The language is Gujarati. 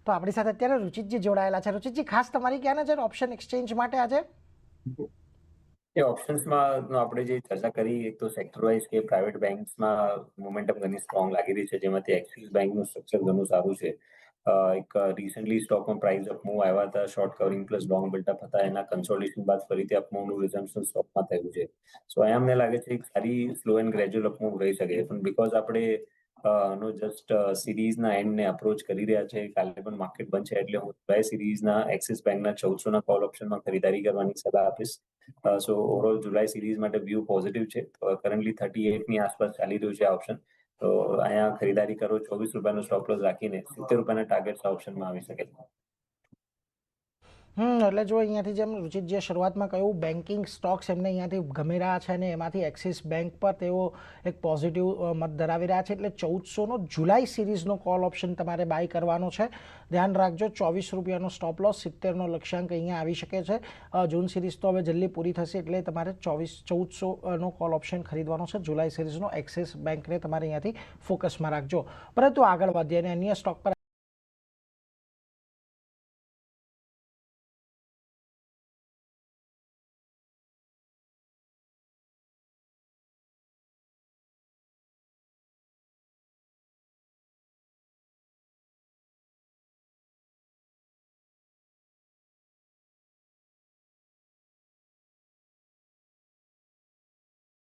તો આપણી સાથે અત્યારે રુચિતજી જોડાયેલા છે. રુચિતજી, ખાસ તમારી ક્યાં નજર ઓપ્શન એક્સચેન્જ માટે આજે? એ ઓપ્શન્સમાં આપણે જે ચર્ચા કરી, એક તો સેક્ટર વાઇઝ કે પ્રાઇવેટ બેંક્સમાં મોમેન્ટમ ઘણી સ્ટ્રોંગ લાગી રહી છે, જેમાંથી એક્સિસ બેંકનું સ્ટ્રક્ચર ઘણું સારું છે. એક રિસન્ટલી સ્ટોકમાં પ્રાઇસ અપ મૂવ આવ્યા હતા, short covering plus long built-up હતા, એના કન્સોલિડેશન બાદ ફરીથી અપ મૂવનું રિઝમ્પશન સ્ટોકમાં થયું છે. સો અહીંયા અમને લાગે છે એક સારી slow and gradual up move રહી શકે, પણ બીકોઝ આપણે નો જસ્ટ સિરીઝના એન્ડને અપ્રોચ કરી રહ્યા છે, કાલે પણ માર્કેટ બંધ છે, એટલે હું બે સિરીઝના એક્સિસ બેંકના 1400ના કોલ ઓપ્શનમાં ખરીદારી કરવાની સલાહ આપીશ. સો ઓવરઓલ જુલાઈ સિરીઝ માટે વ્યૂ પોઝિટિવ છે. કરન્ટલી 38ની આસપાસ ચાલી રહ્યું છે આ ઓપ્શન. તો અહીંયા ખરીદારી કરો, ₹24નો સ્ટોપ લોસ રાખીને ₹70ના ટાર્ગેટ ઓપ્શનમાં આવી શકે છે. એટલે જો અહીંયાથી જેમ રુચિતજીએ શરૂઆતમાં કહ્યું, બેન્કિંગ સ્ટોક્સ એમને અહીંયાથી ગમી રહ્યા છે અને એમાંથી એક્સિસ બેંક પર તેઓ એક પોઝિટિવ મત ધરાવી રહ્યા છે. એટલે 1400નો જુલાઈ સિરીઝનો કોલ ઓપ્શન તમારે બાય કરવાનો છે. ધ્યાન રાખજો, ₹24નો સ્ટોપ લોસ, 70નો લક્ષ્યાંક અહીંયા આવી શકે છે. જૂન સિરીઝ તો હવે જલ્દી પૂરી થશે, એટલે તમારે 1400નો કોલ ઓપ્શન ખરીદવાનો છે. જુલાઈ સિરીઝનો એક્સિસ બેંકને તમારે અહીંયાથી ફોકસમાં રાખજો. પરંતુ આગળ વધીએ અને અન્ય સ્ટોક પર